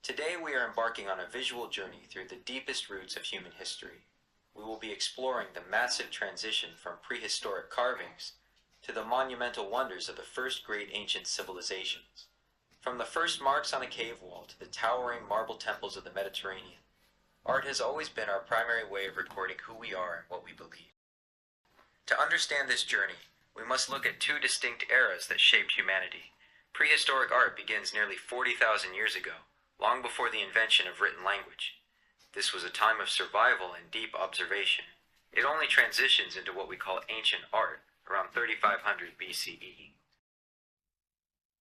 Today we are embarking on a visual journey through the deepest roots of human history. We will be exploring the massive transition from prehistoric carvings to the monumental wonders of the first great ancient civilizations. From the first marks on a cave wall to the towering marble temples of the Mediterranean, art has always been our primary way of recording who we are and what we believe. To understand this journey, we must look at two distinct eras that shaped humanity. Prehistoric art begins nearly 40,000 years ago, long before the invention of written language. This was a time of survival and deep observation. It only transitions into what we call ancient art around 3500 BCE.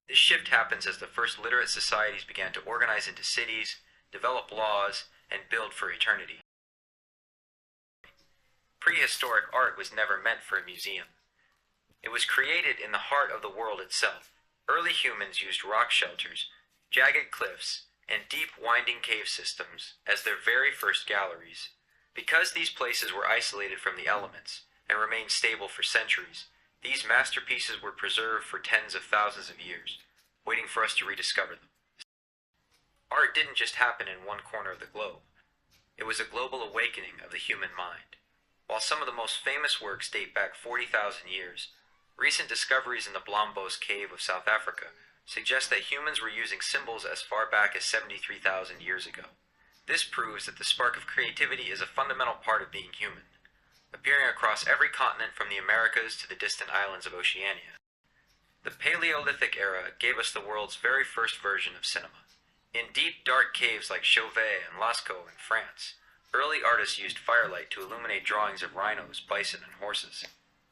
This shift happens as the first literate societies began to organize into cities, develop laws, and build for eternity. Prehistoric art was never meant for a museum. It was created in the heart of the world itself. Early humans used rock shelters, jagged cliffs, and deep winding cave systems as their very first galleries. Because these places were isolated from the elements and remained stable for centuries, these masterpieces were preserved for tens of thousands of years, waiting for us to rediscover them. Art didn't just happen in one corner of the globe. It was a global awakening of the human mind. While some of the most famous works date back 40,000 years, recent discoveries in the Blombos Cave of South Africa suggest that humans were using symbols as far back as 73,000 years ago. This proves that the spark of creativity is a fundamental part of being human, appearing across every continent from the Americas to the distant islands of Oceania. The Paleolithic era gave us the world's very first version of cinema. In deep, dark caves like Chauvet and Lascaux in France, early artists used firelight to illuminate drawings of rhinos, bison, and horses.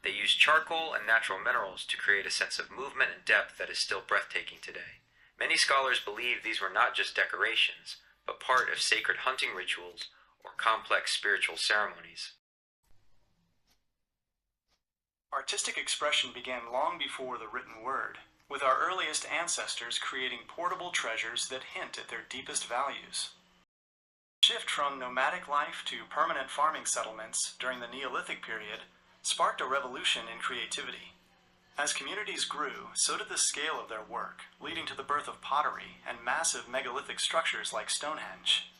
They used charcoal and natural minerals to create a sense of movement and depth that is still breathtaking today. Many scholars believe these were not just decorations, but part of sacred hunting rituals or complex spiritual ceremonies. Artistic expression began long before the written word, with our earliest ancestors creating portable treasures that hint at their deepest values. The shift from nomadic life to permanent farming settlements during the Neolithic period sparked a revolution in creativity. As communities grew, so did the scale of their work, leading to the birth of pottery and massive megalithic structures like Stonehenge.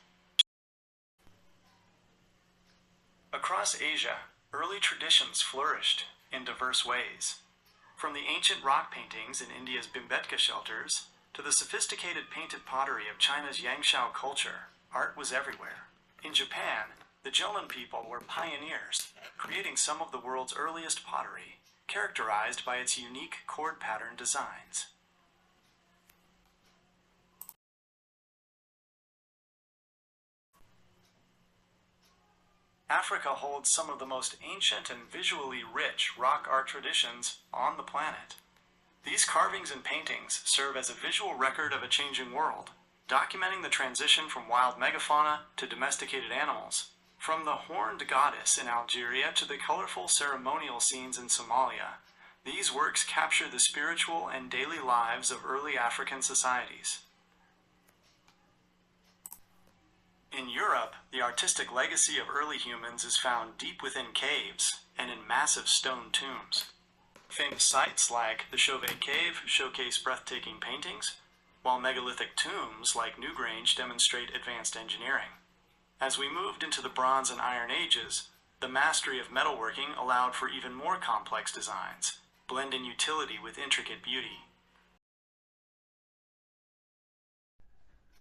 Across Asia, early traditions flourished in diverse ways. From the ancient rock paintings in India's Bhimbetka shelters to the sophisticated painted pottery of China's Yangshao culture, art was everywhere. In Japan, the Jolin people were pioneers, creating some of the world's earliest pottery, characterized by its unique chord pattern designs. Africa holds some of the most ancient and visually rich rock art traditions on the planet. These carvings and paintings serve as a visual record of a changing world, documenting the transition from wild megafauna to domesticated animals. From the horned goddess in Algeria to the colorful ceremonial scenes in Somalia, these works capture the spiritual and daily lives of early African societies. In Europe, the artistic legacy of early humans is found deep within caves and in massive stone tombs. Famous sites like the Chauvet Cave showcase breathtaking paintings, while megalithic tombs like Newgrange demonstrate advanced engineering. As we moved into the Bronze and Iron Ages, the mastery of metalworking allowed for even more complex designs, blending utility with intricate beauty.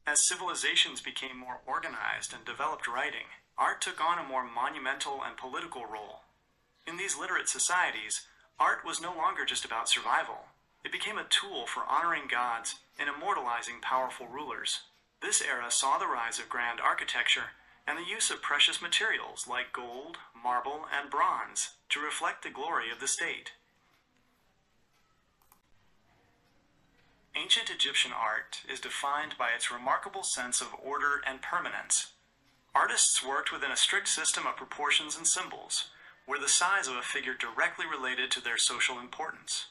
As civilizations became more organized and developed writing, art took on a more monumental and political role. In these literate societies, art was no longer just about survival. It became a tool for honoring gods and immortalizing powerful rulers. This era saw the rise of grand architecture and the use of precious materials like gold, marble, and bronze to reflect the glory of the state. Ancient Egyptian art is defined by its remarkable sense of order and permanence. Artists worked within a strict system of proportions and symbols, where the size of a figure directly related to their social importance.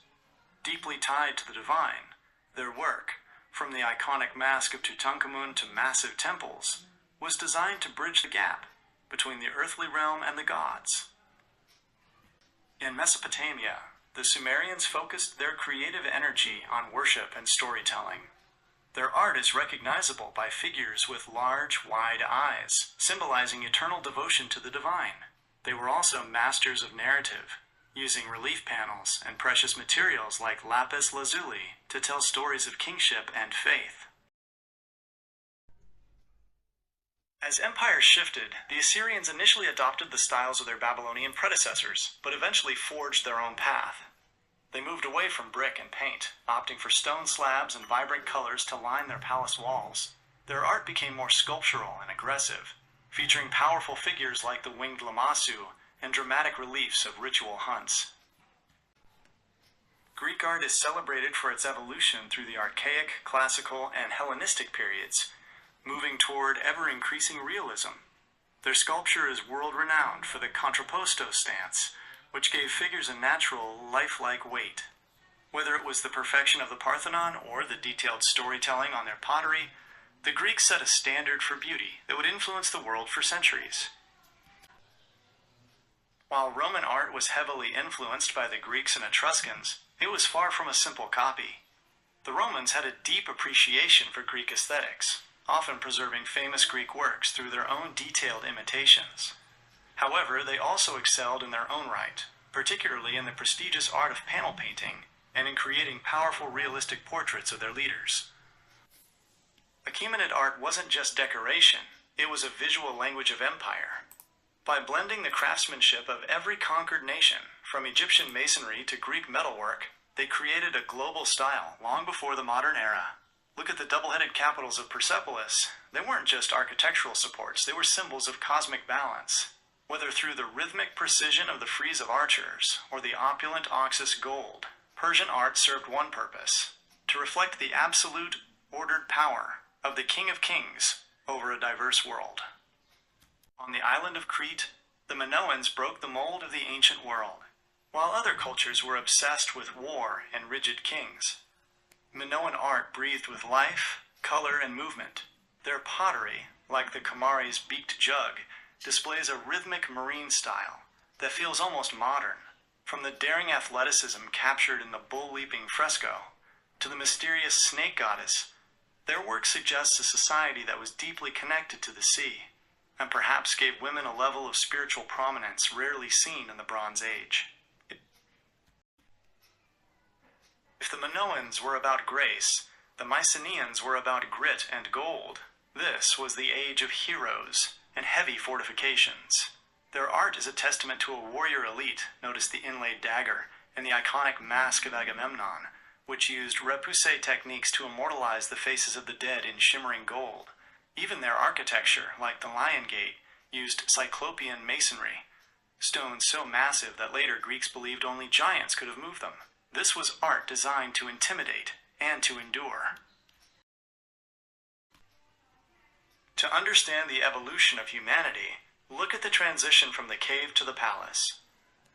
Deeply tied to the divine, their work, from the iconic mask of Tutankhamun to massive temples, was designed to bridge the gap between the earthly realm and the gods. In Mesopotamia, the Sumerians focused their creative energy on worship and storytelling. Their art is recognizable by figures with large, wide eyes, symbolizing eternal devotion to the divine. They were also masters of narrative, using relief panels and precious materials like lapis lazuli to tell stories of kingship and faith. As empires shifted, the Assyrians initially adopted the styles of their Babylonian predecessors, but eventually forged their own path. They moved away from brick and paint, opting for stone slabs and vibrant colors to line their palace walls. Their art became more sculptural and aggressive, featuring powerful figures like the winged lamassu and dramatic reliefs of ritual hunts. Greek art is celebrated for its evolution through the archaic, classical, and Hellenistic periods, moving toward ever-increasing realism. Their sculpture is world-renowned for the contrapposto stance, which gave figures a natural, lifelike weight. Whether it was the perfection of the Parthenon or the detailed storytelling on their pottery, the Greeks set a standard for beauty that would influence the world for centuries. While Roman art was heavily influenced by the Greeks and Etruscans, it was far from a simple copy. The Romans had a deep appreciation for Greek aesthetics, often preserving famous Greek works through their own detailed imitations. However, they also excelled in their own right, particularly in the prestigious art of panel painting and in creating powerful realistic portraits of their leaders. Achaemenid art wasn't just decoration, it was a visual language of empire. By blending the craftsmanship of every conquered nation, from Egyptian masonry to Greek metalwork, they created a global style long before the modern era. Look at the double-headed capitals of Persepolis. They weren't just architectural supports, they were symbols of cosmic balance. Whether through the rhythmic precision of the frieze of archers or the opulent Oxus gold, Persian art served one purpose: to reflect the absolute, ordered power of the King of Kings over a diverse world. On the island of Crete, the Minoans broke the mold of the ancient world. While other cultures were obsessed with war and rigid kings, Minoan art breathed with life, color, and movement. Their pottery, like the Kamari's beaked jug, displays a rhythmic marine style that feels almost modern. From the daring athleticism captured in the bull-leaping fresco to the mysterious snake goddess, their work suggests a society that was deeply connected to the sea, and perhaps gave women a level of spiritual prominence rarely seen in the Bronze Age. If the Minoans were about grace, the Mycenaeans were about grit and gold. This was the age of heroes and heavy fortifications. Their art is a testament to a warrior elite. Notice the inlaid dagger and the iconic mask of Agamemnon, which used repoussé techniques to immortalize the faces of the dead in shimmering gold. Even their architecture, like the Lion Gate, used Cyclopean masonry, stones so massive that later Greeks believed only giants could have moved them. This was art designed to intimidate and to endure. To understand the evolution of humanity, look at the transition from the cave to the palace.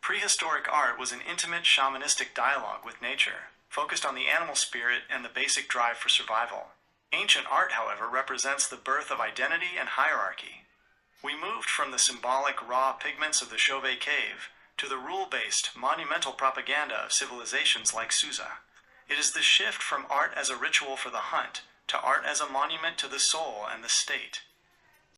Prehistoric art was an intimate shamanistic dialogue with nature, focused on the animal spirit and the basic drive for survival. Ancient art, however, represents the birth of identity and hierarchy. We moved from the symbolic raw pigments of the Chauvet cave to the rule-based, monumental propaganda of civilizations like Susa. It is the shift from art as a ritual for the hunt to art as a monument to the soul and the state.